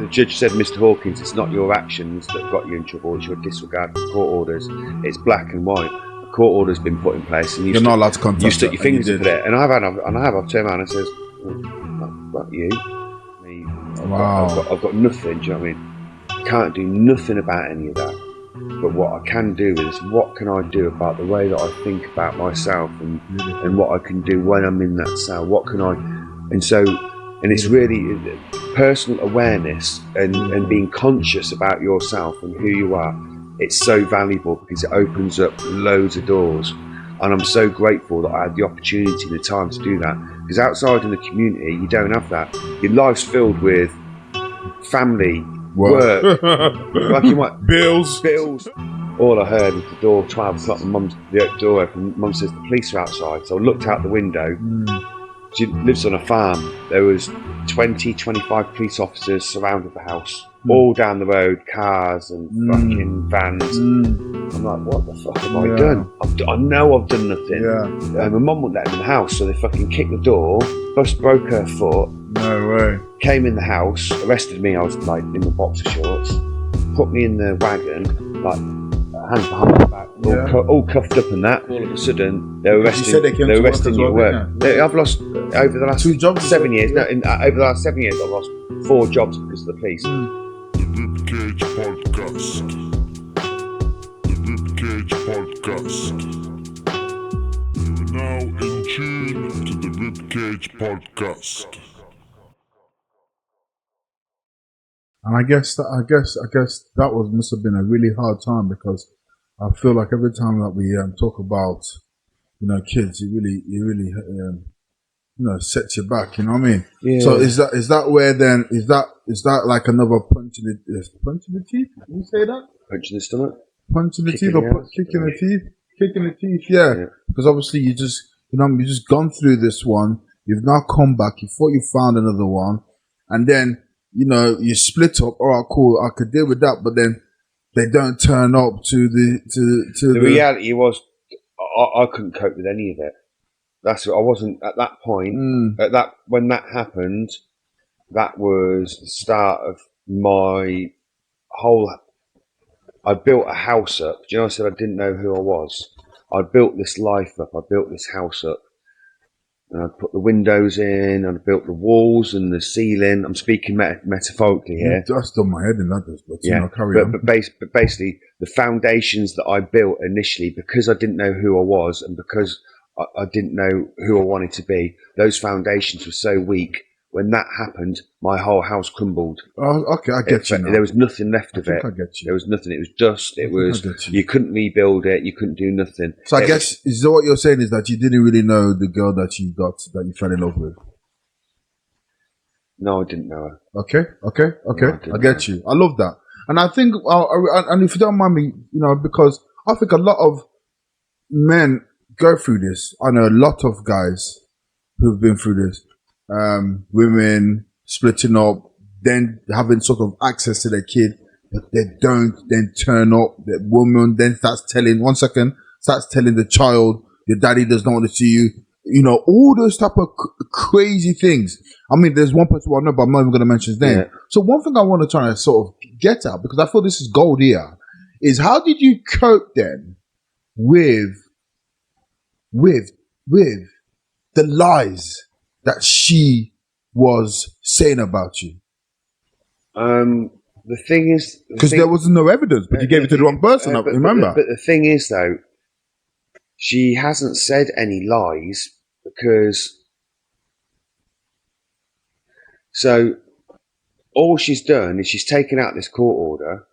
the judge said, Mr. Hawkins, it's not your actions that got you in trouble, it's your disregard for court orders. It's black and white. A court order's been put in place, and you're not allowed to contact. You stuck your fingers into it, and I've turned around and says, "What you? Wow. I've got nothing. Do you know what I mean? Can't do nothing about any of that. But what I can do is, what can I do about the way that I think about myself, and what I can do when I'm in that cell? What can I? And it's really personal awareness and being conscious about yourself and who you are. It's so valuable because it opens up loads of doors. And I'm so grateful that I had the opportunity and the time to do that. Because outside in the community, you don't have that. Your life's filled with family, work, like you might, bills. All I heard was the door, 12 o'clock, the door open. Mum says the police are outside. So I looked out the window. She lives on a farm. There was 20, 25 police officers surrounded the house, all down the road, cars and fucking vans. I'm like, what the fuck have I done? I know I've done nothing. My mum wouldn't let them in the house, so they fucking kicked the door, broke her foot. No way. Came in the house, arrested me. I was like in the boxer shorts, put me in the wagon, like hands behind my back, all cuffed up and that. All of a sudden, they were arresting me at work. I've lost over the last 2 jobs, 7 years. No, over the last 7 years, I've lost 4 jobs because of the police. The Ribcage Podcast. The Ribcage Podcast. You are now in tune to the Ribcage Podcast. And I guess that must have been a really hard time, because I feel like every time that we talk about, kids, it really sets you back. You know what I mean? Yeah. So is that where then is that like another punch in the teeth? Can you say that? Punch in the stomach. Punch in the teeth or kicking the teeth? Kicking the teeth. Yeah. Because obviously you just gone through this one. You've now come back. You thought you found another one, and then you split up. All right, cool. I could deal with that, but then they don't turn up to the reality was I couldn't cope with any of it. I wasn't at that point. When that happened, that was the start of my whole. I built a house up. Do you know? I said I didn't know who I was. I built this life up. I built this house up. And I put the windows in, and I built the walls and the ceiling. I'm speaking metaphorically here. That's done my head in that, but carry on. But basically, the foundations that I built initially, because I didn't know who I was, and because I didn't know who I wanted to be, those foundations were so weak. When that happened, my whole house crumbled. Oh, okay, I get you now. There was nothing left of it. I get you. There was nothing. It was dust. It was. You couldn't rebuild it. You couldn't do nothing. So I guess is what you're saying is that you didn't really know the girl that you fell in love with. No, I didn't know her. Okay. No, I get you. I love that, and I think, and if you don't mind me, because I think a lot of men go through this. I know a lot of guys who've been through this. Women splitting up, then having sort of access to their kid, but they don't then turn up. The woman then starts telling the child, your daddy does not want to see you. All those type of crazy things. I mean, there's one person I know, but I'm not even going to mention his name. Yeah. So one thing I want to try and sort of get at, because I feel this is gold here, is how did you cope then with the lies that she was saying about you? The thing is, because there was no evidence, but you gave it to the wrong person. Remember. But the thing is, though, she hasn't said any lies because. So, all she's done is she's taken out this court order.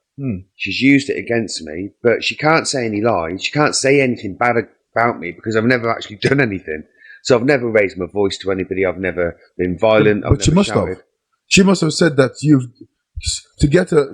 She's used it against me, but she can't say any lies. She can't say anything bad about me because I've never actually done anything. So I've never raised my voice to anybody. I've never been violent. But she must have. She must have said that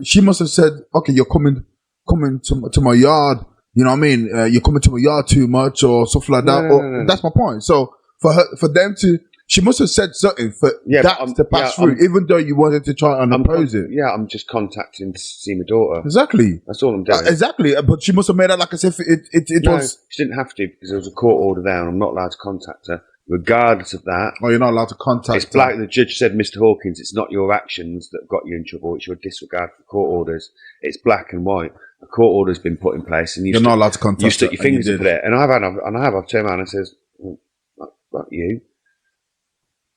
she must have said, okay, you're coming to my yard. You know what I mean? You're coming to my yard too much or stuff like that. No. That's my point. So for them to, she must have said something for that to pass through, even though you wanted to try and oppose it. Yeah, I'm just contacting to see my daughter. Exactly. That's all I'm doing. Exactly. But she must have made that like as if it was. She didn't have to because there was a court order there and I'm not allowed to contact her. regardless of that. Oh, you're not allowed to contact. It's black. The judge said, Mr. Hawkins, it's not your actions that got you in trouble. It's your disregard for court orders. It's black and white. A court order's been put in place, and you're not allowed to contact. You stuck your fingers up there, and I've turned around and says, "Not you,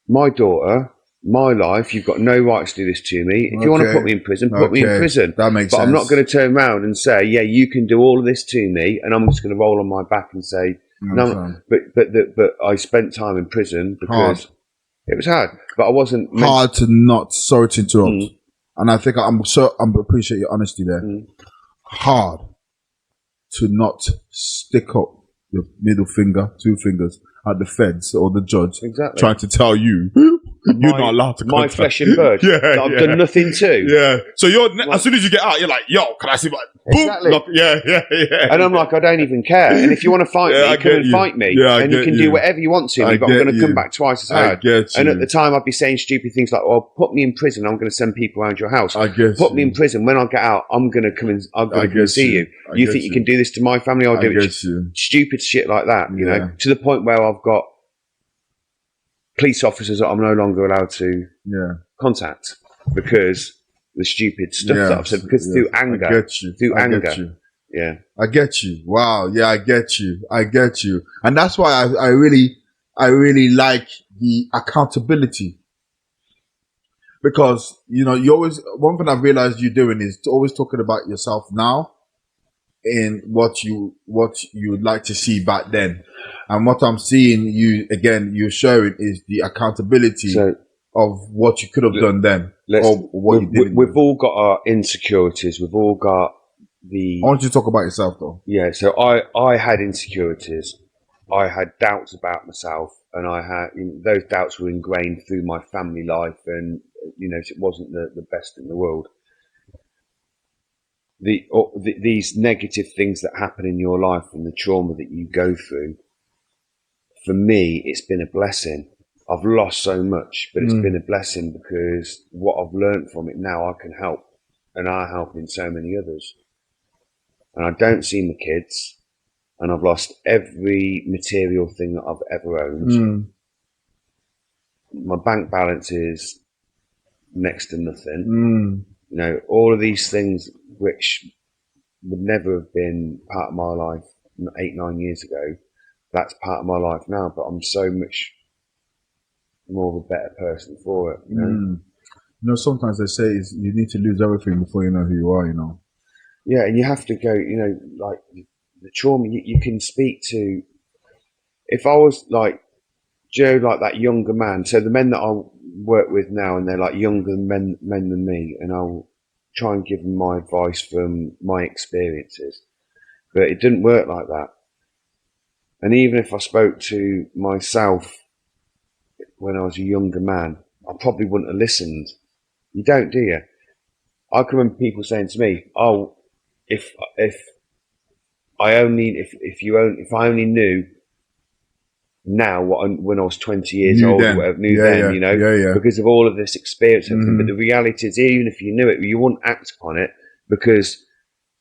my daughter, my life. You've got no right to do this to me. If you want to put me in prison, put me in prison. That makes sense. But I'm not going to turn around and say, yeah, you can do all of this to me, and I'm just going to roll on my back and say, no. But I spent time in prison because it was hard. But I wasn't hard to not. Sorry to interrupt. And I think I appreciate your honesty there. Hard to not stick up your middle finger, 2 fingers at the feds or the judge, trying to tell you you're not allowed to contact. My flesh and blood. I've done nothing to. Yeah. So as soon as you get out, you're like, yo, can I see my exactly? Boom. Yeah. And I'm like, I don't even care. And if you want to fight me, come and fight me. And you can do whatever you want to me, but I'm going to come back twice as hard. And at the time, I'd be saying stupid things like, well, put me in prison. I'm going to send people around your house. Put me in prison. When I get out, I'm going to come and I'm going to come and see you. You think you can do this to my family? I'll do it. Stupid shit like that, you know, to the point where I've got police officers that I'm no longer allowed to contact because the stupid stuff that I've said, because through anger. I get you. Yeah. I get you. Wow. Yeah, I get you. And that's why I really like the accountability. Because, you know, one thing I've realized you doing is always talking about yourself now in what you would like to see back then. And what I'm seeing you're showing is the accountability of what you could have done then. Or what you did. We've all got our insecurities. We've all got I want you to talk about yourself though. Yeah, so I had insecurities. I had doubts about myself, and I had those doubts were ingrained through my family life, and it wasn't the best in the world. These negative things that happen in your life and the trauma that you go through, for me, it's been a blessing. I've lost so much, but it's been a blessing because what I've learned from it now, I can help, and I help in so many others. And I don't see my kids, and I've lost every material thing that I've ever owned. My bank balance is next to nothing. All of these things which would never have been part of my life 8-9 years ago, that's part of my life now, but I'm so much more of a better person for it. Sometimes they say you need to lose everything before you know who you are, Yeah, and you have to go, like the trauma, you can speak to, if I was like Joe, like that younger man, so the men that I work with now, and they're like younger men than me, and I'll try and give them my advice from my experiences, but it didn't work like that. And even if I spoke to myself when I was a younger man, I probably wouldn't have listened. You don't, do you? I can remember people saying to me, "Oh, if I only knew now when I was 20 years old, or whatever, because of all of this experience." But the reality is, even if you knew it, you wouldn't act upon it because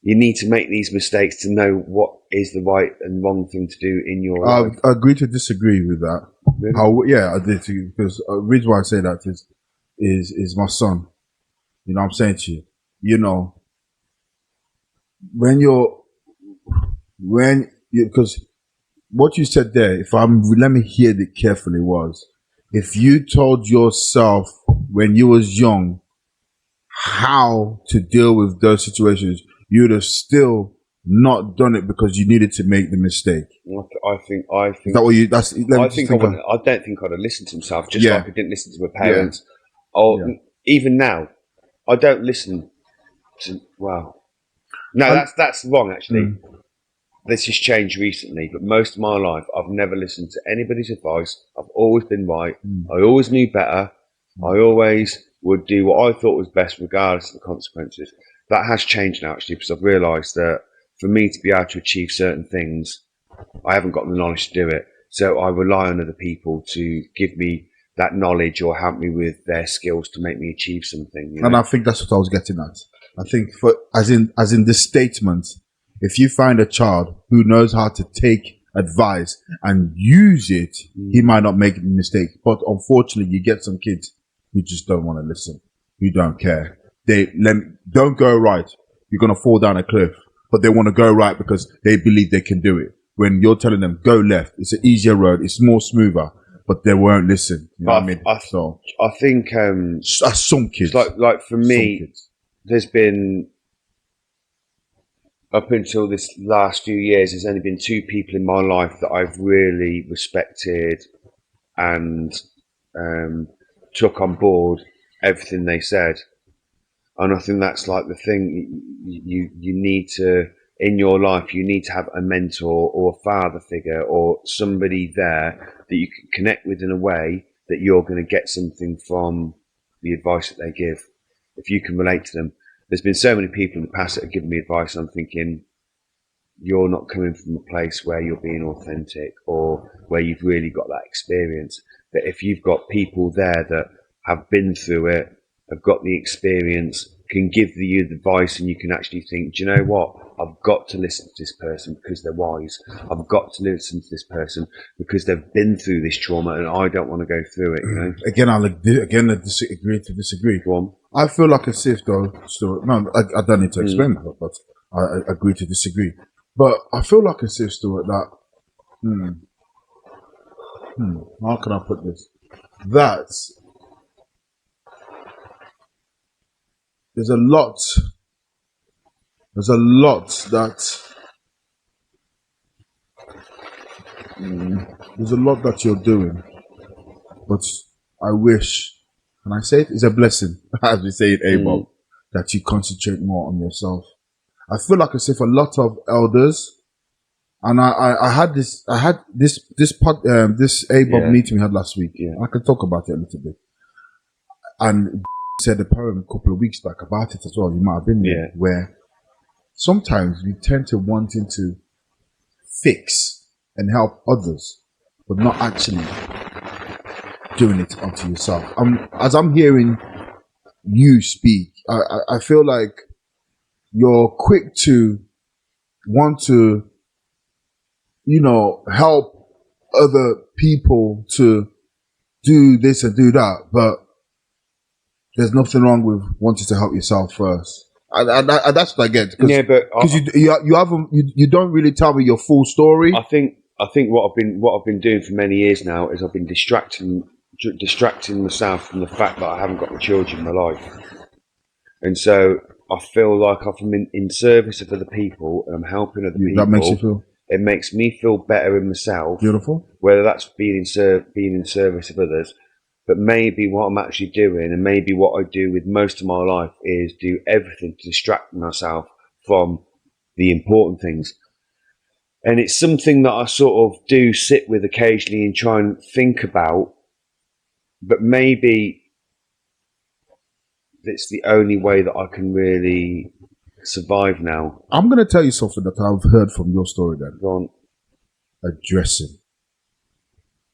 you need to make these mistakes to know what is the right and wrong thing to do in your life. I agree to disagree with that. Really? I did too, because the reason why I say that is my son. You know what I'm saying to you? Because what you said there, let me hear it carefully, was if you told yourself when you was young how to deal with those situations, you'd have still not done it because you needed to make the mistake. I think. Is that what you? I don't think I'd have listened to himself, like I didn't listen to my parents. Even now, I don't listen to. Well, no, that's wrong actually. This has changed recently, but most of my life, I've never listened to anybody's advice. I've always been right. I always knew better. I always would do what I thought was best, regardless of the consequences. That has changed now, actually, because I've realised that for me to be able to achieve certain things, I haven't got the knowledge to do it. So I rely on other people to give me that knowledge or help me with their skills to make me achieve something. And I think that's what I was getting at. I think as in this statement, if you find a child who knows how to take advice and use it, he might not make a mistake. But unfortunately, you get some kids who just don't want to listen. Who don't care. Don't go right. You're going to fall down a cliff. But they want to go right because they believe they can do it. When you're telling them, go left, it's an easier road, it's more smoother, but they won't listen. You know what I mean? I think some kids. Like for me, there's been, up until this last few years, there's only been 2 people in my life that I've really respected and took on board everything they said. And I think that's like the thing you need to, in your life, you need to have a mentor or a father figure or somebody there that you can connect with in a way that you're going to get something from the advice that they give. If you can relate to them. There's been so many people in the past that have given me advice, and I'm thinking, you're not coming from a place where you're being authentic or where you've really got that experience. But if you've got people there that have been through it, have got the experience, can give you the advice, and you can actually think, do you know what? I've got to listen to this person because they're wise. I've got to listen to this person because they've been through this trauma, and I don't want to go through it. You know? Again, I agree to disagree. Go on. I feel like as if though. No, I don't need to explain that, but I agree to disagree. But I feel like as if that. How can I put this? That. There's a lot that you're doing, but I wish, and I say it's a blessing, as we say in ABOB, that you concentrate more on yourself. I feel like as if a lot of elders, and I had this ABOB meeting we had last week. Yeah. I can talk about it a little bit, and said a poem a couple of weeks back about it as well. You might have been there, where sometimes we tend to wanting to fix and help others, but not actually doing it onto yourself. As I'm hearing you speak, I feel like you're quick to want to, help other people to do this and do that, but there's nothing wrong with wanting to help yourself first. And that's what I get. Because you don't really tell me your full story. I think what I've been doing for many years now is I've been distracting myself from the fact that I haven't got my children in my life, and so I feel like I'm in service of other people and I'm helping other people. That makes you feel. It makes me feel better in myself. Beautiful. Whether that's being in service of others. But maybe what I'm actually doing, and maybe what I do with most of my life, is do everything to distract myself from the important things. And it's something that I sort of do sit with occasionally and try and think about. But maybe it's the only way that I can really survive now. I'm going to tell you something that I've heard from your story then. Go on. Addressing.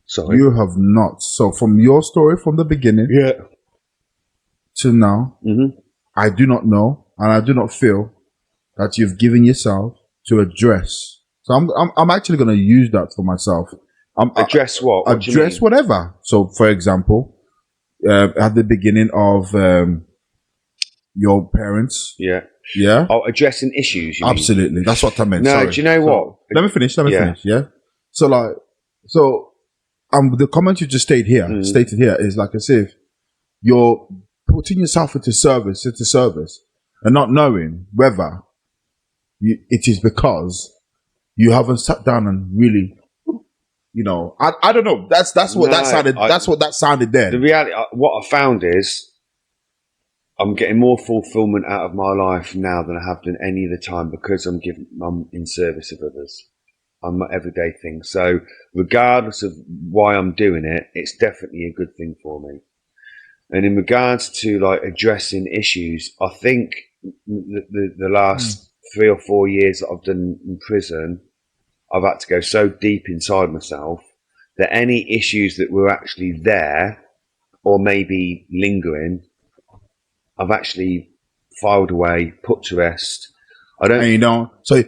Sorry. You have not. So from your story from the beginning to now, I do not know, and I do not feel that you've given yourself to address. So I'm actually going to use that for myself. Address what? Address whatever. So for example, at the beginning of your parents. Yeah. Oh, addressing issues. Absolutely. That's what I meant. No, Sorry. do you know what? Let me finish. Yeah. So the comment you just stated here is like as if you're putting yourself into service, and not knowing whether it is because you haven't sat down and really, I don't know. That's what that sounded. That's what that sounded there. The reality, what I found is, I'm getting more fulfillment out of my life now than I have done any other time because I'm in service of others. On my everyday thing. So regardless of why I'm doing it, it's definitely a good thing for me. And in regards to like addressing issues, I think the last 3 or 4 years that I've done in prison, I've had to go so deep inside myself that any issues that were actually there or maybe lingering, I've actually filed away, put to rest. So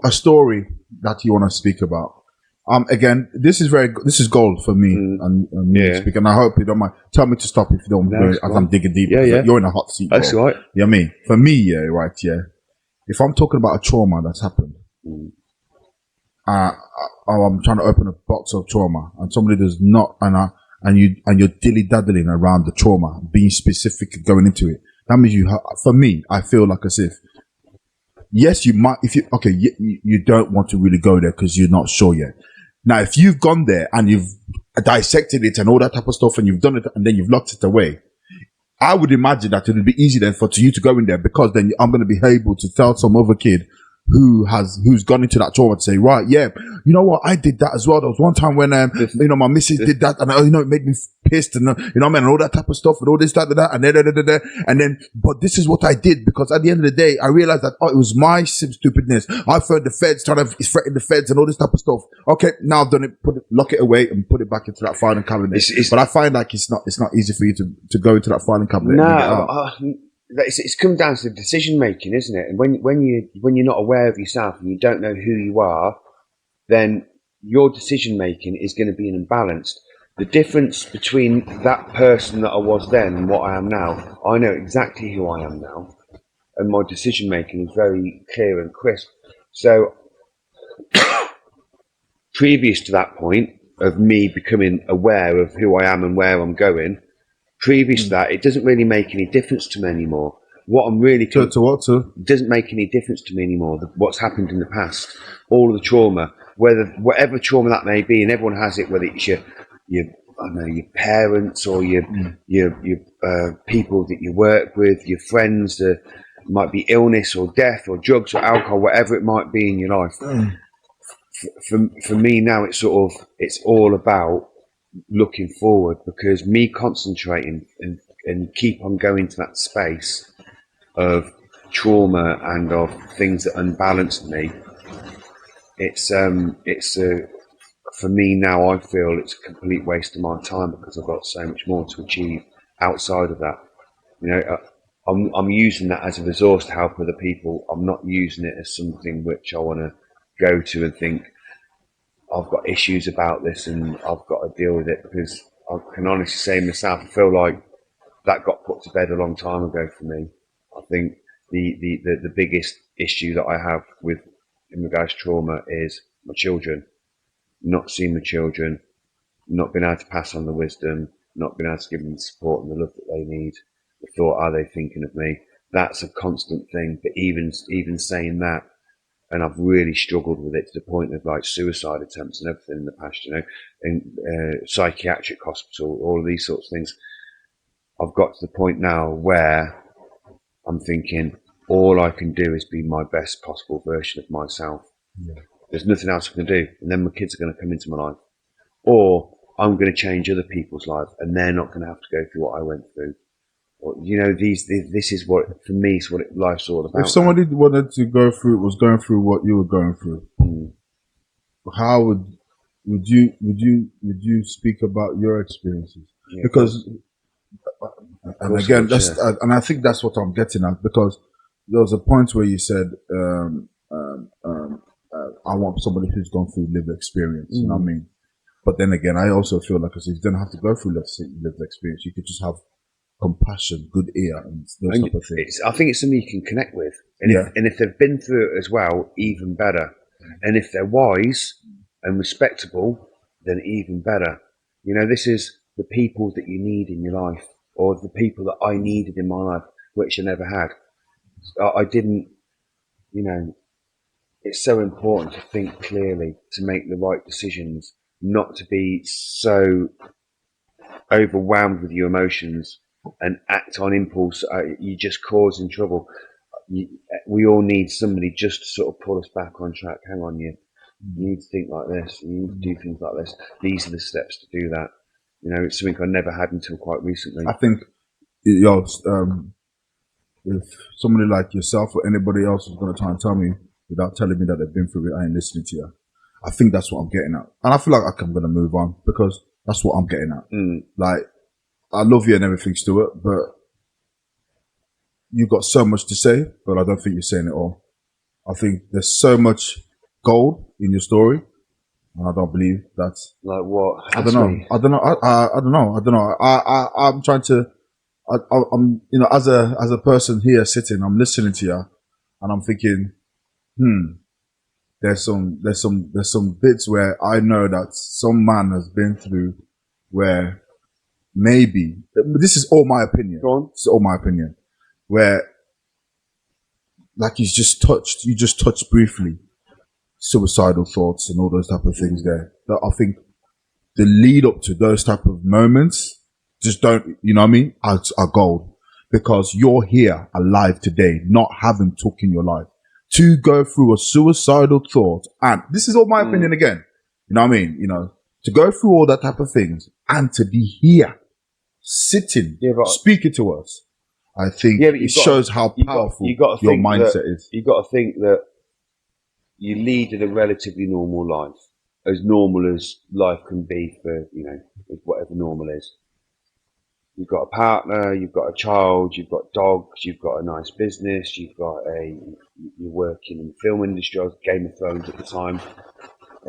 a story that you want to speak about? Again, this is gold for me and me to speak, and I hope you don't mind. Tell me to stop if you don't mind, as I'm digging deep. Yeah, yeah. You're in a hot seat. That's right. Yeah, me. For me, yeah, right, yeah. If I'm talking about a trauma that's happened, or I'm trying to open a box of trauma, and somebody does not, and you're dilly daddling around the trauma, being specific, going into it. That means for me, I feel like as if, yes, you might, you don't want to really go there because you're not sure yet. Now, if you've gone there and you've dissected it and all that type of stuff and you've done it and then you've locked it away, I would imagine that it would be easy then for you to go in there, because then I'm going to be able to tell some other kid who's gone into that trauma to say, right, yeah, you know what, I did that as well. There was one time when my missus did that, and it made me pissed, and and all that type of stuff, and all this, that, and then, but this is what I did, because at the end of the day, I realized that it was my stupidness. I phoned the feds, trying to threaten the feds and all this type of stuff. Okay, now I've done it. Lock it away and put it back into that filing cabinet. But I find like it's not easy for you to go into that filing cabinet. No. It's come down to the decision making, isn't it? And when you're not aware of yourself and you don't know who you are, then your decision making is going to be imbalanced. The difference between that person that I was then and what I am now, I know exactly who I am now, and my decision making is very clear and crisp. So, previous to that point of me becoming aware of who I am and where I'm going, previous to that, it doesn't really make any difference to me anymore. What I'm really it doesn't make any difference to me anymore. What's happened in the past, all of the trauma, whatever trauma that may be, and everyone has it. Whether it's your parents or your people that you work with, your friends. It might be illness or death or drugs or alcohol, whatever it might be in your life. For me now, it's all about looking forward, because me concentrating and keep on going to that space of trauma and of things that unbalanced me, for me now, I feel it's a complete waste of my time, because I've got so much more to achieve outside of that. I'm using that as a resource to help other people. I'm not using it as something which I want to go to and think I've got issues about this and I've got to deal with it, because I can honestly say myself, I feel like that got put to bed a long time ago for me. I think the biggest issue that I have in regards to trauma is my children. Not seeing my children, not being able to pass on the wisdom, not being able to give them the support and the love that they need. The thought, are they thinking of me? That's a constant thing. But even saying that, and I've really struggled with it to the point of like suicide attempts and everything in the past, in psychiatric hospital, all of these sorts of things. I've got to the point now where I'm thinking all I can do is be my best possible version of myself. Yeah. There's nothing else I can do. And then my kids are going to come into my life. Or I'm going to change other people's lives, and they're not going to have to go through what I went through. Or, this is what, for me, is what life's all about. If somebody wanted to was going through what you were going through, how would you speak about your experiences? Yeah, because, and again, and I think that's what I'm getting at, because there was a point where you said, I want somebody who's gone through lived experience. You know what I mean? But then again, I also feel like as if you don't have to go through lived experience. You could just have compassion, good ear, and those type of things. I think it's something you can connect with. And if they've been through it as well, even better. And if they're wise and respectable, then even better. This is the people that you need in your life, or the people that I needed in my life, which I never had. I didn't, it's so important to think clearly, to make the right decisions, not to be so overwhelmed with your emotions and act on impulse. You're just causing trouble. We all need somebody just to sort of pull us back on track. Hang on, you need to think like this. You need to do things like this. These are the steps to do that. It's something I never had until quite recently. I think, if somebody like yourself or anybody else is going to try and tell me without telling me that they've been through it, I ain't listening to you. I think that's what I'm getting at. And I feel like I'm going to move on, because that's what I'm getting at. Like, I love you and everything, Stuart, but you've got so much to say, but I don't think you're saying it all. I think there's so much gold in your story, and I don't believe that's like what. I don't know. I don't know. I'm trying to. I'm as a person here sitting, I'm listening to you, and I'm thinking, there's some bits where I know that some man has been through where maybe this is all my opinion. Go on. It's all my opinion. Where like you just touched briefly suicidal thoughts and all those type of things there. That I think the lead up to those type of moments just don't, you know what I mean, are gold, because you're here alive today, not having taken your life. To go through a suicidal thought, and this is all my opinion again, you know what I mean, to go through all that type of things and to be here, sitting, speaking to us, I think it shows how powerful your mindset is. You've got to think that you lead a relatively normal life, as normal as life can be for, whatever normal is. You've got a partner, you've got a child, you've got dogs, you've got a nice business, you're working in the film industry. I was Game of Thrones at the time.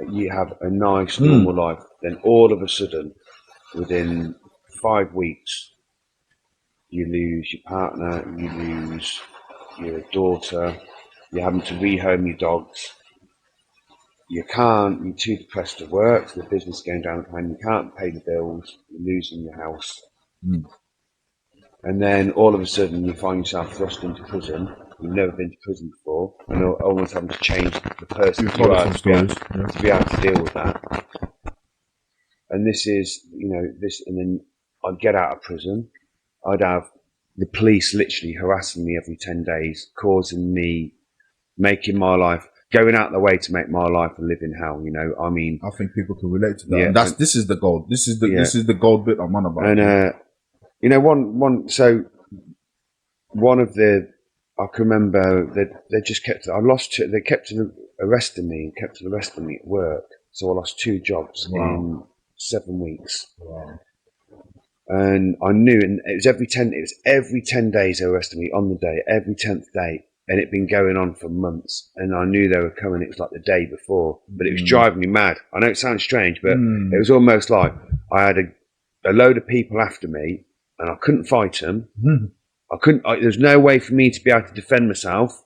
You have a nice normal life. Then all of a sudden, within 5 weeks, you lose your partner, you lose your daughter, you're having to rehome your dogs. You're too depressed to work, so the business is going down the pan, you can't pay the bills, you're losing your house. And then all of a sudden you find yourself thrust into prison. You've never been to prison before, and almost having to change the person you are to be able to deal with that. And this is, and then I'd get out of prison, I'd have the police literally harassing me every 10 days, causing me, making my life, going out of the way to make my life a living hell, I mean. I think people can relate to that. Yeah, and this is the gold. This is the gold bit I'm on about. And, one of the, I can remember that they just kept, they kept arresting me at work. So I lost 2 jobs in 7 weeks. Wow. And I knew, and it was every 10 days they arrested me on the day, every 10th day. And it'd been going on for months, and I knew they were coming. It was like the day before, but it was driving me mad. I know it sounds strange, but it was almost like I had a load of people after me, and I couldn't fight them. There's no way for me to be able to defend myself,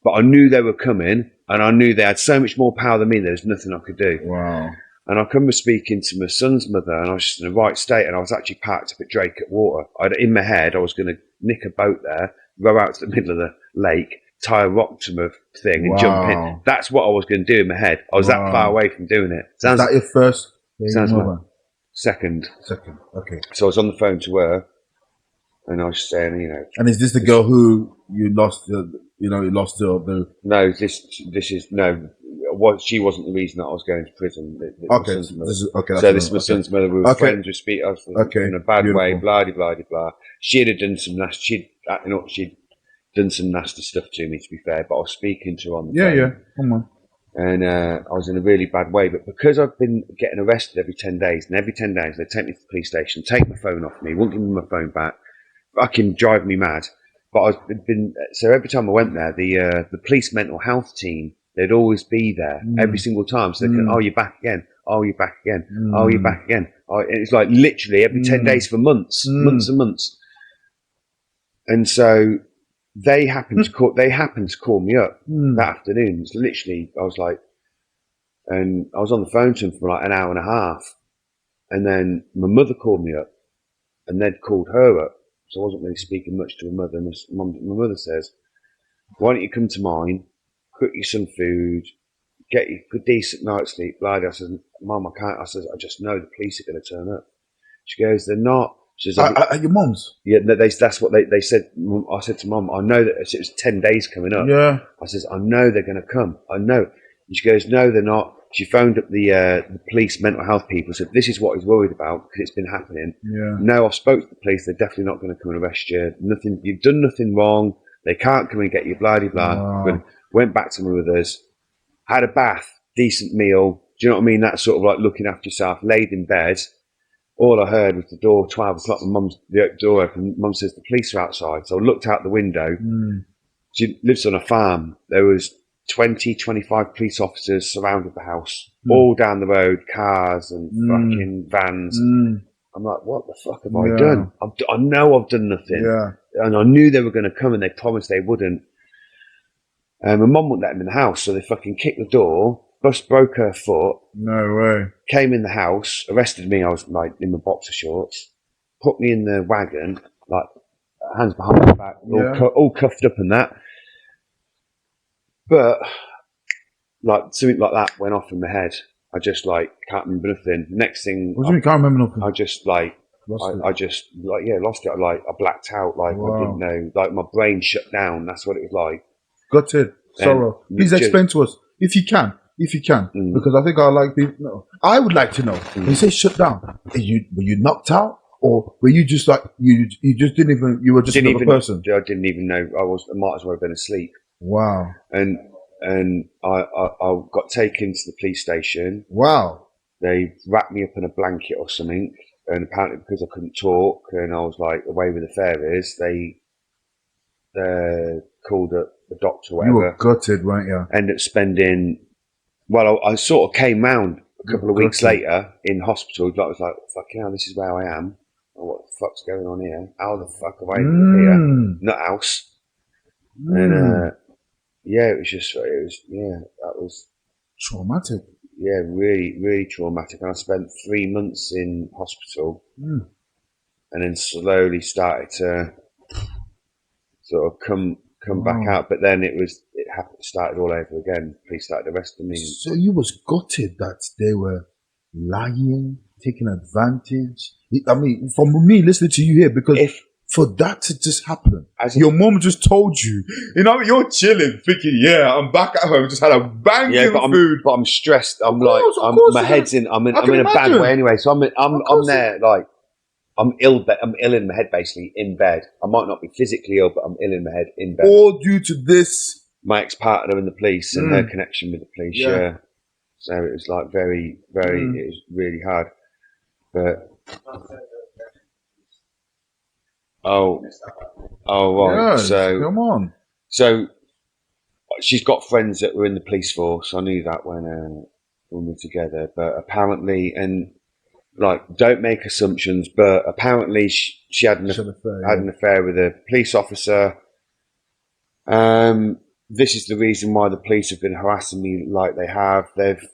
but I knew they were coming, and I knew they had so much more power than me. There was nothing I could do. Wow. And I remember speaking to my son's mother, and I was just in the right state, and I was actually parked up at Drake at Water. In my head, I was going to nick a boat there, row out to the middle of the lake, tie a rock to my thing, and jump in. That's what I was going to do in my head. I was that far away from doing it. Is that your first? Second. Okay. So I was on the phone to her, and I was saying, And is this the girl who you lost? You lost the. No, this is no. She wasn't the reason that I was going to prison. Okay. This is my son's mother. We were friends with speak. I was in a bad way. Blah blah blah blah. She'd done some nasty. She'd done some nasty stuff to me, to be fair. But I was speaking to her on the phone. Yeah. Come on. And I was in a really bad way. But because I've been getting arrested every 10 days, and every 10 days they'd take me to the police station, take my phone off me, wouldn't give me my phone back, fucking drive me mad. But so every time I went there, the police mental health team, they'd always be there every single time. So they can, you're back again. Oh, you're back again. Oh, you're back again. And it's like literally every 10 days for months and months. And so they happened to call me up that afternoon. It's literally, I was like, and I was on the phone to them for like an hour and a half. And then my mother called me up, and they'd called her up. So I wasn't really speaking much to my mother. My mother says, why don't you come to mine, cook you some food, get you a decent night's sleep. I said, Mum, I can't. I said, I just know the police are going to turn up. She goes, they're not. She says, at your mum's? Yeah, that's what they said. I said to Mum, I know that it was 10 days coming up. Yeah. I says, I know they're going to come. I know. And she goes, no, they're not. She phoned up the police mental health people, said, this is what he's worried about because it's been happening. Yeah. No, I've spoke to the police. They're definitely not going to come and arrest you. Nothing. You've done nothing wrong. They can't come and get you, blah, blah, blah. Wow. Went back to my mother's, had a bath, decent meal. Do you know what I mean? That sort of like looking after yourself, laid in bed. All I heard was the door, 12 o'clock, the door open. Mum says, the police are outside. So I looked out the window. She lives on a farm. There was 20, 25 police officers surrounded the house, all down the road, cars and fucking vans. I'm like, what the fuck have I done? I know I've done nothing. And I knew they were going to come and they promised they wouldn't. My mum wouldn't let them in the house, so they fucking kicked the door, broke her foot. No way. Came in the house, arrested me. I was like in my boxer shorts, put me in the wagon, like hands behind my back, all cuffed up and that. But like something like that went off in my head. I just like can't remember nothing. Next thing, what do you mean can't remember nothing? I just like lost it. I blacked out. Like I didn't know. Like my brain shut down. That's what it was like. Got it. Sorrow. Please explain to us if you can, because I think I like people. No, I would like to know. When you say shut down, were you knocked out, or were you just like you just didn't even you were just another person? I didn't even know I might as well have been asleep. Wow. And I got taken to the police station. Wow. They wrapped me up in a blanket or something, and apparently because I couldn't talk and I was like away with the fairies, they called up the doctor or whatever. You were gutted, weren't you? Ended up spending. Well, I sort of came round a couple of weeks later in hospital. I was like, fucking hell, this is where I am. Oh, what the fuck's going on here? How the fuck have I ended up here? Not house. And that was traumatic. Yeah, really, really traumatic. And I spent 3 months in hospital, and then slowly started to sort of come back out. But then it started all over again. Police started arresting me. So you was gutted that they were lying, taking advantage. I mean, from me listening to you here, because for that to just happen, your mom just told you, you're chilling, thinking, I'm back at home, just had a banging food. But I'm stressed. I'm my head's in. I'm in a bad way anyway. So I'm there like I'm ill. I'm ill in my head, basically in bed. I might not be physically ill, but I'm ill in my head in bed. All due to this. My ex-partner in the police and her connection with the police. Yeah. So it was like very, very. It was really hard, but. Oh, right. Yes, so come on. So she's got friends that were in the police force. I knew that when we were together. But apparently, and like, don't make assumptions. But apparently, she had an affair with a police officer. This is the reason why the police have been harassing me like they have. They've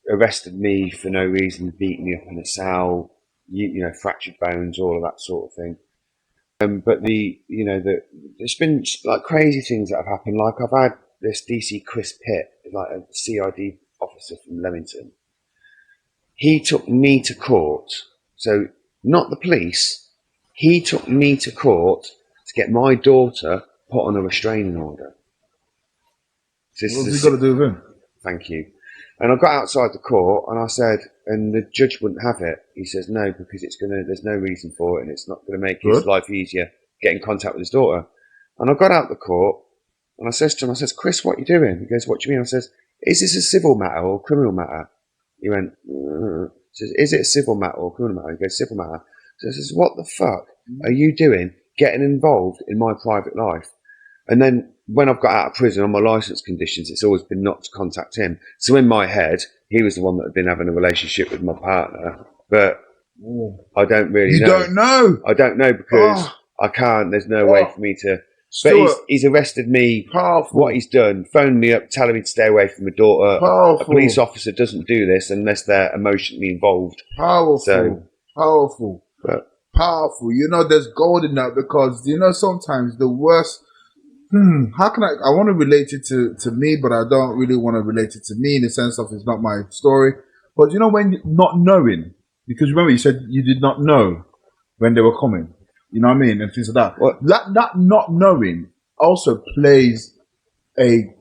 arrested me for no reason, beaten me up in a cell, fractured bones, all of that sort of thing. But there's been like crazy things that have happened. Like I've had this DC Chris Pitt, like a CID officer from Leamington. He took me to court. So not the police. He took me to court to get my daughter put on a restraining order. What's he got to do with him? Thank you. And I got outside the court and I said, and the judge wouldn't have it. He says, no, because there's no reason for it and it's not going to make his life easier, get in contact with his daughter. And I got out the court and I says to him, Chris, what are you doing? He goes, what do you mean? I says, is this a civil matter or a criminal matter? He went, He says, is it a civil matter or a criminal matter? He goes, civil matter. So I says, what the fuck are you doing getting involved in my private life? And then when I've got out of prison on my licence conditions, it's always been not to contact him. So in my head, he was the one that had been having a relationship with my partner. But I don't really know. You don't know? I don't know because I can't. There's no way for me to. But he's arrested me. Powerful. What he's done, phoned me up, telling me to stay away from my daughter. Powerful. A police officer doesn't do this unless they're emotionally involved. Powerful. Powerful. But powerful. There's gold in that because, sometimes the worst... how can I want to relate it to me, but I don't really want to relate it to me in the sense of it's not my story. But when not knowing, because remember you said you did not know when they were coming, you know what I mean? And things like that. What? That not knowing also plays a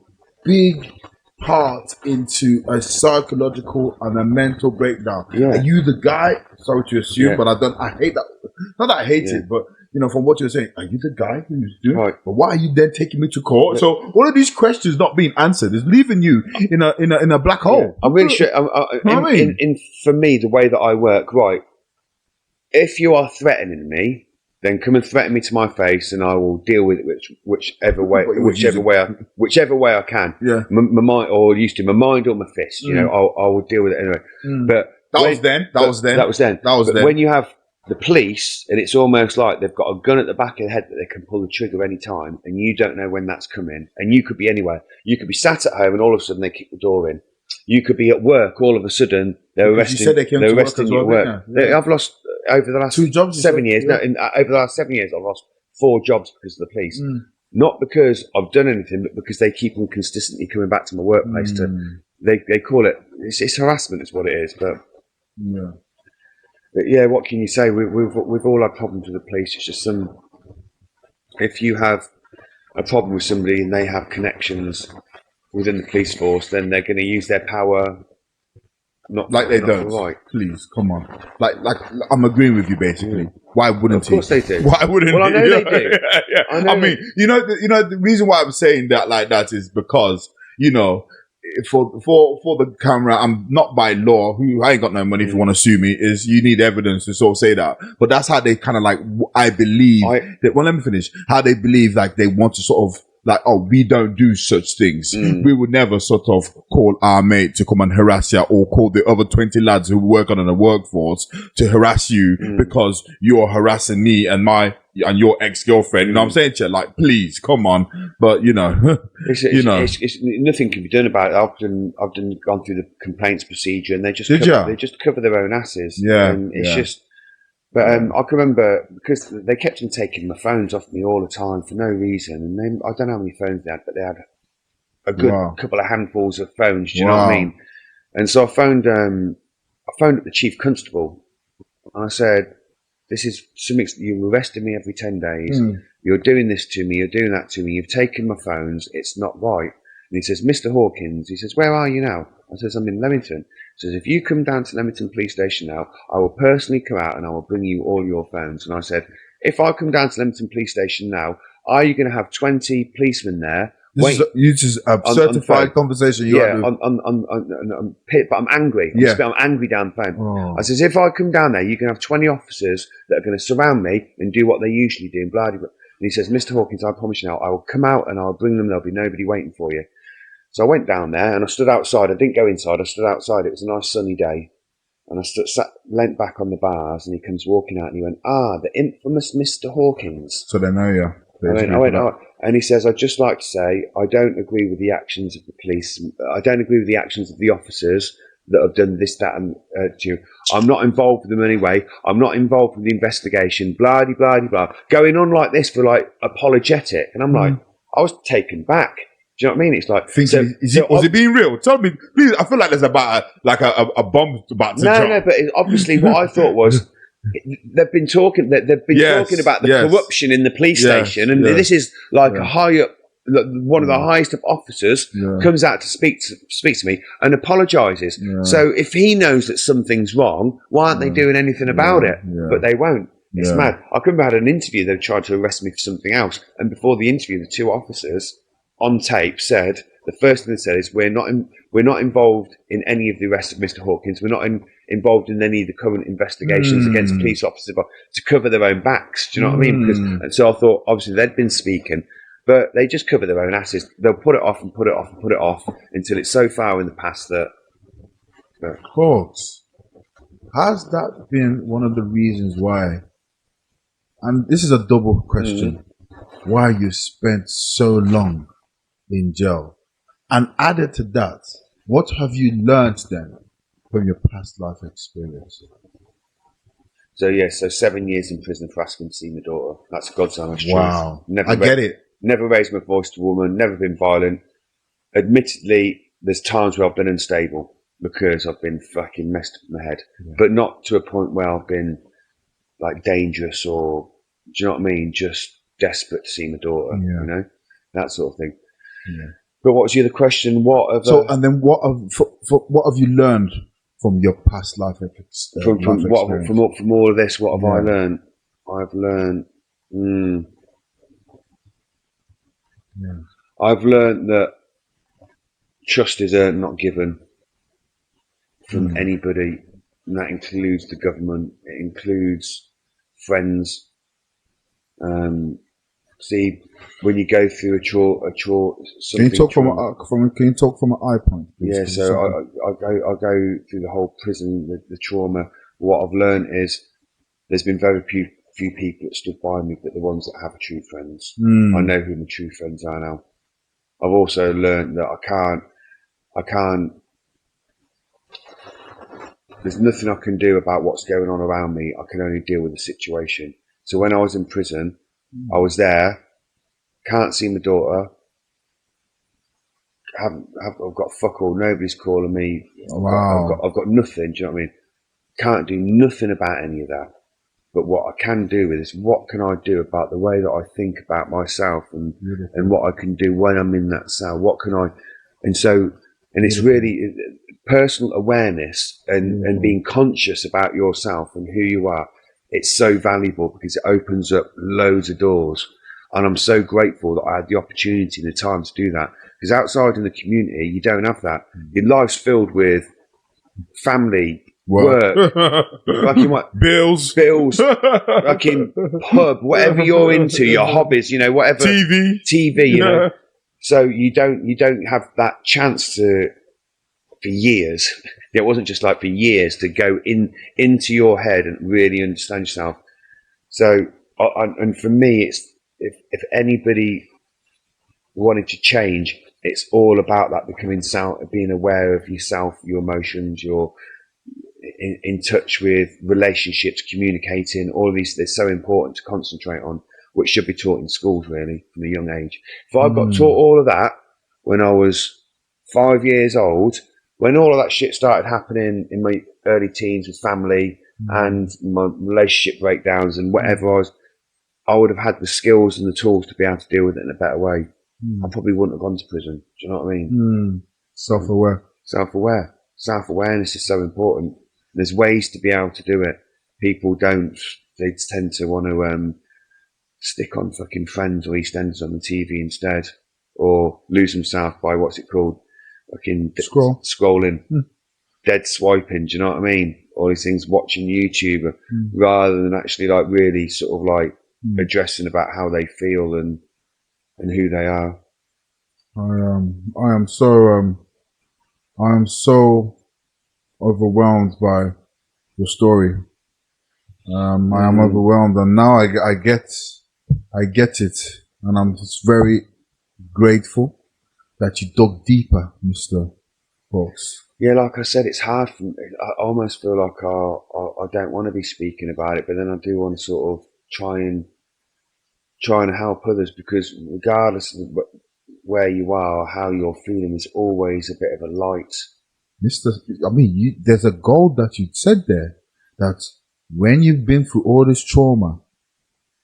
big part into a psychological and a mental breakdown. Yeah. Are you the guy? Sorry to assume, but I hate that. Not that I hate it, but from what you're saying, are you the guy who's doing it? But why are you then taking me to court? So all of these questions not being answered is leaving you in a black hole. I'm really sure. For me, the way that I work, right? If you are threatening me, then come and threaten me to my face, and I will deal with it whichever way I can. Yeah. My mind, or used to my mind or my fist. You know, I will deal with it anyway. But That was then. But when you have the police, and it's almost like they've got a gun at the back of the head that they can pull the trigger any time, and you don't know when that's coming, and you could be anywhere. You could be sat at home, and all of a sudden they kick the door in. You could be at work, all of a sudden they're arresting. You said they came to work as well, work. Yeah. I've lost over the last 2 jobs, 7 years. Yeah. No, over the last 7 years, I've lost 4 jobs because of the police. Not because I've done anything, but because they keep on consistently coming back to my workplace. They call it it's harassment, is what it is. But yeah, what can you say? We've all had problems with the police. It's just if you have a problem with somebody and they have connections within the police force, then they're going to use their power. Not they don't. Right. Please, come on. Like I'm agreeing with you basically. Why wouldn't he? Of course they do. Why wouldn't well, he? I know they do. I mean, the reason why I'm saying that like that is because, for the camera, I'm not by law, I ain't got no money if you want to sue me, is you need evidence to sort of say that. But that's how they kind of like, I believe that, well, let me finish. How they believe like they want to sort of like, oh, we don't do such things. We would never sort of call our mate to come and harass you, or call the other 20 lads who work on the workforce to harass you because you're harassing me and your ex-girlfriend. You know what I'm saying to you? Like, please, come on. But, it's nothing can be done about it. I've gone through the complaints procedure, and they just cover their own asses. Yeah. And it's just, but I can remember, because they kept on taking my phones off me all the time for no reason. And then, I don't know how many phones they had, but they had a good couple of handfuls of phones. Do you know what I mean? And so I phoned up the chief constable, and I said, this is something, you're arresting me every 10 days. You're doing this to me. You're doing that to me. You've taken my phones. It's not right. And he says, Mr. Hawkins, he says, where are you now? I says, I'm in Leamington. He says, if you come down to Leamington Police Station now, I will personally come out and I will bring you all your phones. And I said, if I come down to Leamington Police Station now, are you going to have 20 policemen there? This is a certified conversation. But I'm angry. I'm angry down the phone. I says, if I come down there, you can have 20 officers that are going to surround me and do what they usually do. And blah, blah, blah. And he says, Mr. Hawkins, I promise you now, I will come out and I'll bring them. There'll be nobody waiting for you. So I went down there and I stood outside. I didn't go inside. I stood outside. It was a nice sunny day. And I leant back on the bars, and he comes walking out and he went, the infamous Mr. Hawkins. So they know you. I went, and he says, I'd just like to say, I don't agree with the actions of the police. I don't agree with the actions of the officers that have done this, that, and to you. I'm not involved with them anyway. I'm not involved with the investigation. Blah, blah, blah, blah. Going on like this for like apologetic. And I'm like, I was taken back. Do you know what I mean? It's like, was it being real? Tell me, please. I feel like there's a bomb about to drop. No, but obviously what I thought was, they've been talking about the corruption in the police station, and this is like a high up, one of the highest of officers comes out to speak to me and apologises. So if he knows that something's wrong, why aren't they doing anything about it? But they won't. It's mad. I remember I had an interview. They tried to arrest me for something else, and before the interview, the 2 officers on tape said, the first thing they said is, we're not involved in any of the arrests of Mr. Hawkins. We're not involved in any of the current investigations against police officers, to cover their own backs. Do you know what I mean? And so I thought, obviously they'd been speaking, but they just cover their own asses. They'll put it off and put it off and put it off until it's so far in the past that. Of course. Has that been one of the reasons why? And this is a double question. Why you spent so long in jail? And added to that, what have you learned then from your past life experience? So 7 years in prison for asking to see my daughter. That's God's honest truth. Wow. I get it. Never raised my voice to a woman, never been violent. Admittedly, there's times where I've been unstable because I've been fucking messed up in my head. But not to a point where I've been like dangerous or, do you know what I mean? Just desperate to see my daughter, you know? That sort of thing. Yeah. But what was the other question? What have you learned from your past life experience? From all of this? What have I learned? I've learned. I've learned that trust is earned, not given, from anybody, and that includes the government. It includes friends. See, when you go through a chore, can you talk from an eye point, please? Yeah, so I go through the whole prison, the trauma. What I've learned is there's been very few people that stood by me, but the ones that have true friends. I know who my true friends are now. I've also learned that I can't. There's nothing I can do about what's going on around me. I can only deal with the situation. So when I was in prison, I was there, can't see my daughter, I've got fuck all, nobody's calling me. Wow. I've got nothing, do you know what I mean? Can't do nothing about any of that. But what I can do is, what can I do about the way that I think about myself and what I can do when I'm in that cell? What can I, and it's really personal awareness and being conscious about yourself and who you are. It's so valuable because it opens up loads of doors. And I'm so grateful that I had the opportunity and the time to do that. Because outside in the community, you don't have that. Your life's filled with family, work, fucking what? Bills, fucking pub, whatever you're into, your hobbies, you know, whatever. TV, you know. So you don't have that chance to, for years. It wasn't just like for years to go into your head and really understand yourself. So, and for me, it's, if anybody wanted to change, it's all about that, being aware of yourself, your emotions, your in touch with relationships, communicating, all of these. They're so important to concentrate on, which should be taught in schools really from a young age. If I got taught all of that when I was 5 years old, when all of that shit started happening in my early teens with family and my relationship breakdowns and whatever, I would have had the skills and the tools to be able to deal with it in a better way. I probably wouldn't have gone to prison. Do you know what I mean? Self-awareness is so important. There's ways to be able to do it. People don't. They tend to want to stick on fucking Friends or EastEnders on the TV instead, or lose themselves by what's it called? Fucking scrolling, dead swiping. Do you know what I mean? All these things, watching YouTube, rather than actually like really sort of like addressing about how they feel and who they are. I am so overwhelmed by your story. I am overwhelmed, and now I get it, and I'm just very grateful that you dug deeper, Mr. Hawks. Yeah, like I said, it's hard for me. I almost feel like I don't want to be speaking about it, but then I do want to sort of try and help others, because regardless of where you are or how you're feeling, there's always a bit of a light. There's a goal that you said there, that when you've been through all this trauma,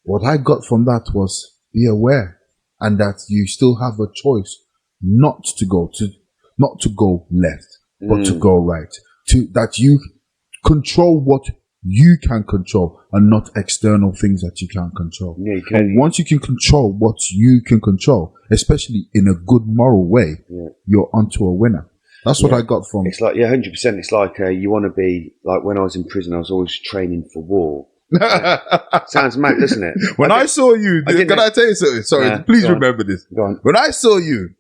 what I got from that was be aware, and that you still have a choice not to go left, but to go right. That you control what you can control and not external things that you can't control. Yeah, and once you can control what you can control, especially in a good moral way, you're onto a winner. That's what I got from. It's like 100%. It's like you want to be like, when I was in prison, I was always training for war. Sounds mad, doesn't it? When I saw you, can I tell you something? Sorry, please remember this. Go on. When I saw you,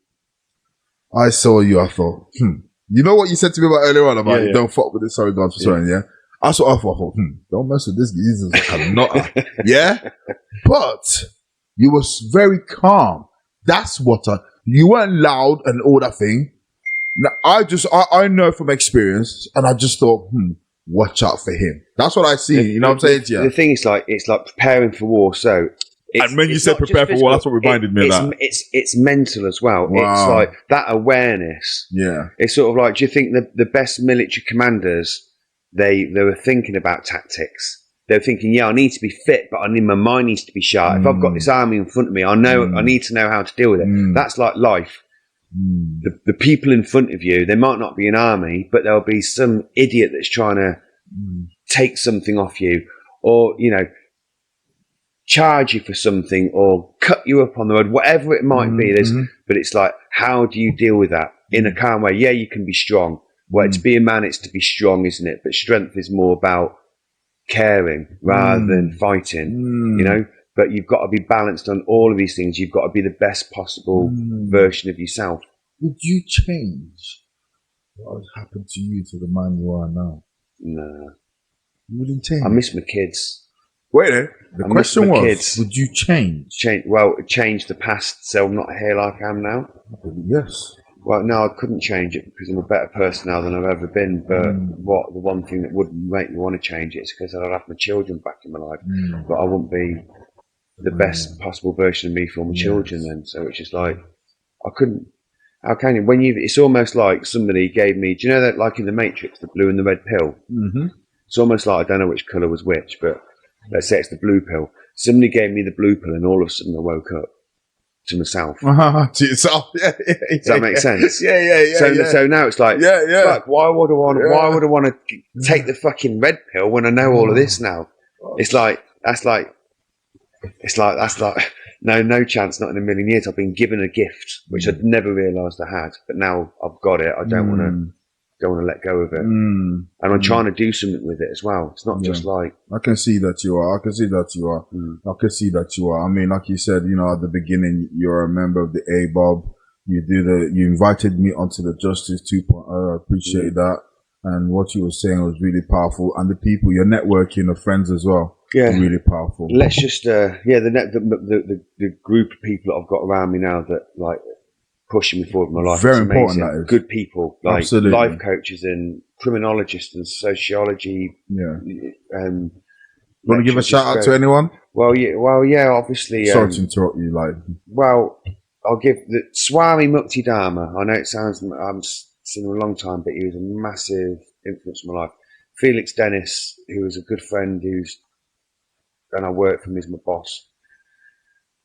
I thought, you know what you said to me about earlier on about you don't fuck with this. Sorry, God, for swearing, That's what I thought, don't mess with this. He's like a nutter. Yeah? But you was very calm. That's what you weren't loud and all that thing. Now, I know from experience, and I just thought, watch out for him. That's what I see. You know what I'm saying to you? The thing is, like, it's like preparing for war. So, and when you said prepare for war, that's what reminded me of that. It's mental as well. Wow. It's like that awareness. Yeah. It's sort of like, do you think the best military commanders, they were thinking about tactics? They were thinking, I need to be fit, but my mind needs to be sharp. If I've got this army in front of me, I need to know how to deal with it. That's like life. The people in front of you, they might not be an army, but there'll be some idiot that's trying to take something off you, or charge you for something, or cut you up on the road, whatever it might be. But it's like, how do you deal with that in a calm way? Yeah, you can be strong. Well, to be a man, it's to be strong, isn't it? But strength is more about caring rather than fighting, But you've got to be balanced on all of these things. You've got to be the best possible version of yourself. Would you change what has happened to you to the man you are now? No. You wouldn't change? I miss my kids. Wait, the question was, kids. Would you change? Change the past so I'm not here like I am now? Yes. Well, no, I couldn't change it because I'm a better person now than I've ever been. But the one thing that would make me want to change it is because I'd have my children back in my life. But I wouldn't be the best possible version of me for my children then. So it's just like, I couldn't. How can you? It's almost like somebody gave me, do you know that like in the Matrix, the blue and the red pill? Mm-hmm. It's almost like, I don't know which colour was which, but let's say it's the blue pill. Somebody gave me the blue pill and all of a sudden I woke up to myself. To yourself. Yeah. Does that make sense? Yeah. So now it's like, fuck, why would I want to take the fucking red pill when I know all of this now? It's like, that's like, no chance, not in a million years. I've been given a gift, which I'd never realised I had, but now I've got it. I don't want to let go of it. And I'm trying to do something with it as well. It's not just like... I can see that you are. I can see that you are. I mean, like you said, you know, at the beginning, you're a member of the ABOB. You invited me onto the Justice 2.0. I appreciate that. And what you were saying was really powerful. And the people, your networking of friends as well. Yeah, really powerful. Let's just, the group of people that I've got around me now that like pushing me forward in my life. Very important. That is good people, like absolutely. Life coaches and criminologists and sociology. Yeah. Want to give a shout out to anyone? Well, yeah. Obviously. Sorry to interrupt you. Well, I'll give the Swami Muktidharma. I know it sounds. I'm seen him a long time, but he was a massive influence in my life. Felix Dennis, who was a good friend, and I work for him, he's my boss.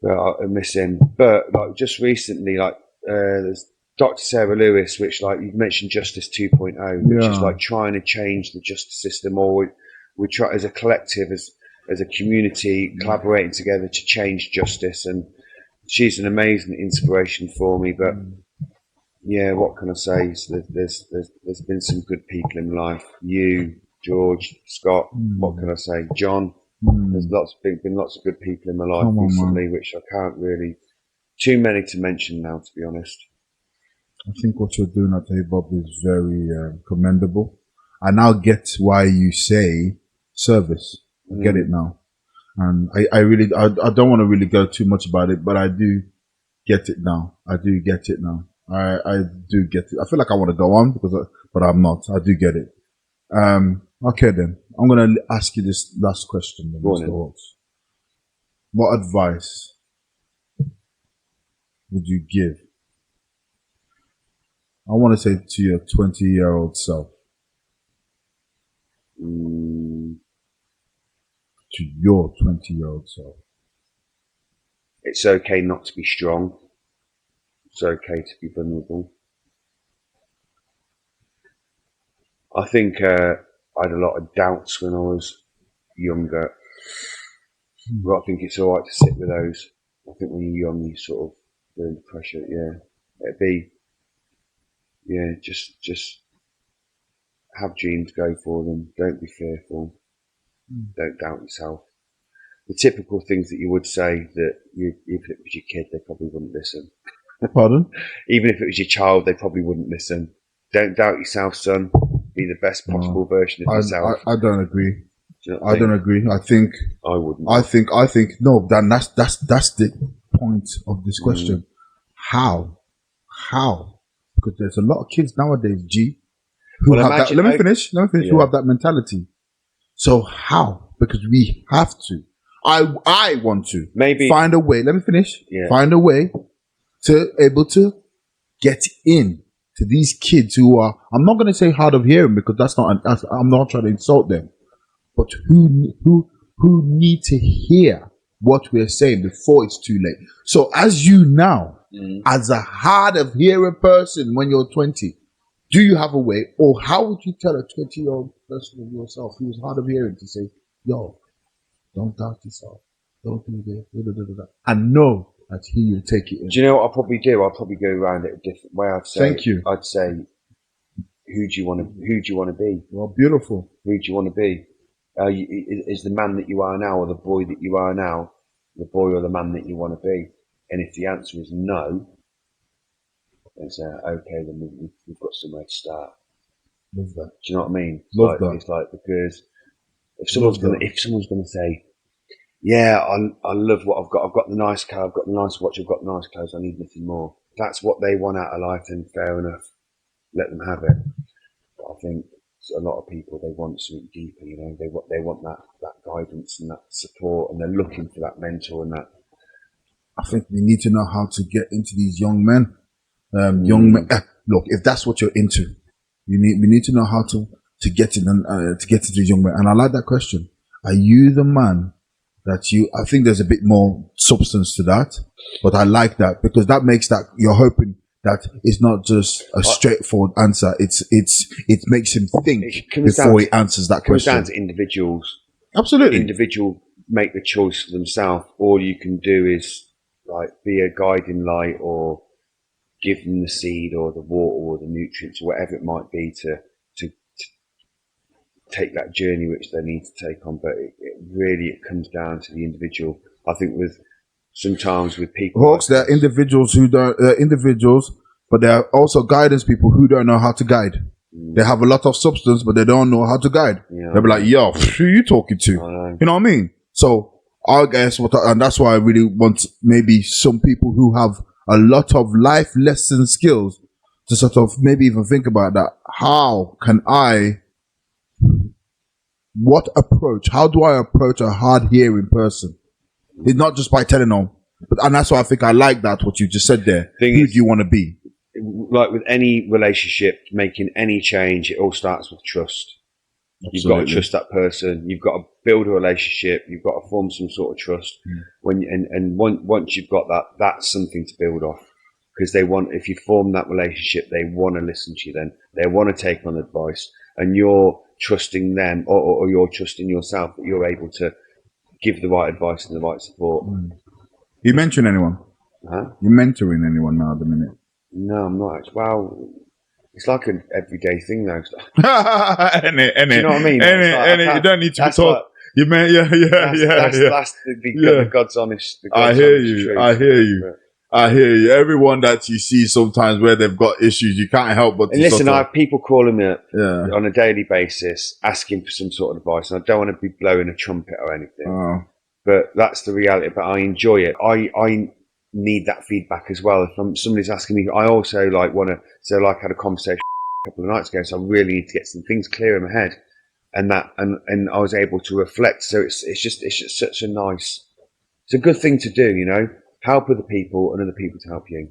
But I miss him. But like just recently, like there's Dr. Sarah Lewis, which like you mentioned Justice 2.0, which is like trying to change the justice system, or we try as a collective, as a community, collaborating together to change justice. And she's an amazing inspiration for me. But yeah, what can I say? So there's been some good people in life. You, George, Scott. What can I say? John. There's been lots of good people in my life recently, which I can't really, too many to mention now, to be honest. I think what you're doing at ABOB is very commendable. I now get why you say service. I get it now. And I don't want to really go too much about it, but I do get it now. I do get it now. I do get it. I feel like I want to go on but I'm not. I do get it. Okay then. I'm going to ask you this last question, then, Mr. Hawks. What advice would you give? I want to say to your 20-year-old self. To your 20-year-old self. It's okay not to be strong. It's okay to be vulnerable. I think I had a lot of doubts when I was younger, but I think it's all right to sit with those. I think when you're young, you sort of feel the pressure. Just have dreams, go for them. Don't be fearful. Don't doubt yourself. The typical things that you would say that even if it was your kid, they probably wouldn't listen. Pardon? Even if it was your child, they probably wouldn't listen. Don't doubt yourself, son. Be the best possible version of yourself. I don't agree. Do you know I don't agree. I think I wouldn't. I think no. That's the point of this question. How? Because there's a lot of kids nowadays, who have that. Let me finish. Who have that mentality. So how? Because we have to. I want to maybe find a way. Let me finish. Yeah. Find a way to able to get in to these kids who are, I'm not going to say hard of hearing because I'm not trying to insult them, but who need to hear what we're saying before it's too late. So as you now, as a hard of hearing person when you're 20, do you have a way, or how would you tell a 20-year-old person of yourself who's hard of hearing to say, yo, don't doubt yourself, don't do this, and know that he will take it in? Do you know what I'll probably do? I'll probably go around it a different way. Thank you. I'd say, who do you want to be? Well, beautiful. Who do you want to be? Is the man that you are now, or the boy that you are now, the boy or the man that you want to be. And if the answer is no, then say, okay, then we've got somewhere to start. Love that. Do you know what I mean? Love It's like because if someone's gonna say, yeah, I love what I've got the nice car, I've got the nice watch, I've got the nice clothes, I need nothing more. That's what they want out of life, then fair enough, let them have it. But I think a lot of people, they want something deeper, you know, they want that guidance and that support, and they're looking for that mentor and that. I think we need to know how to get into these young men. Young men, look, if that's what you're into, we need to know how to get in and to get into these young men. And I like that question. Are you the man that I think there's a bit more substance to that, but I like that because that makes that you're hoping that it's not just a straightforward answer. It makes him think before he answers that question. It comes down to individuals. Absolutely. Individual make the choice for themselves. All you can do is like be a guiding light, or give them the seed or the water or the nutrients or whatever it might be to take that journey which they need to take on. But it comes down to the individual. I think sometimes with people, Hawks, there are individuals but there are also guidance people who don't know how to guide. They have a lot of substance, but they don't know how to guide. Yeah, they'll be like, yo, who are you talking to? You know what I mean? So I guess and that's why I really want maybe some people who have a lot of life lesson skills to sort of maybe even think about that. How do I approach a hard hearing person? It's not just by telling them, and that's why I think I like that, what you just said there. Who do you want to be? Like with any relationship, making any change, it all starts with trust. Absolutely. You've got to trust that person. You've got to build a relationship. You've got to form some sort of trust. Once you've got that, that's something to build off. Because if you form that relationship, they want to listen to you. Then they want to take on advice, and you're trusting them, or you're trusting yourself that you're able to give the right advice and the right support. You mention anyone? Huh? You're mentoring anyone now at the minute? No, I'm not actually. Well, it's like an everyday thing now. Do you know what I mean? You don't need to be taught. You mean, That's the God's honest. I hear you. I hear you. Everyone that you see sometimes where they've got issues, you can't help but. And listen, I have people calling me on a daily basis, asking for some sort of advice, and I don't want to be blowing a trumpet or anything. But that's the reality. But I enjoy it. I need that feedback as well. If somebody's asking me, I also want to. So, I had a conversation a couple of nights ago, so I really need to get some things clear in my head, and I was able to reflect. So it's just such a nice. It's a good thing to do, you know. Help other people and other people to help you.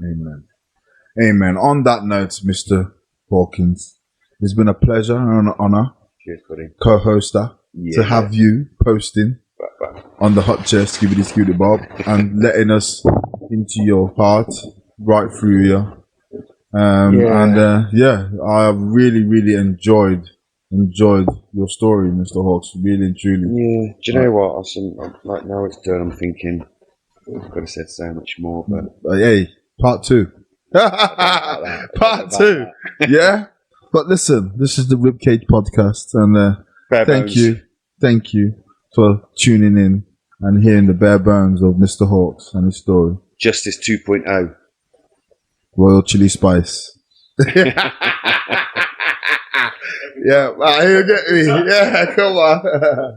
Amen. On that note, Mr. Hawkins, it's been a pleasure and an honor. Cheers, buddy. Co-hoster to have you posting on the hot chair, Skibbity Scooty Bob, and letting us into your heart right through you. I really, really enjoyed your story, Mr. Hawks. Really and truly. Yeah. Do you know what? Now it's done, I'm thinking, I could have said so much more, but hey, part 2. Part 2. Yeah. But listen, this is the Ribcage Podcast, and thank you for tuning in and hearing the bare bones of Mr. Hawks and his story. Justice 2.0. Royal Chili Spice. Yeah, you get me. Yeah, come on.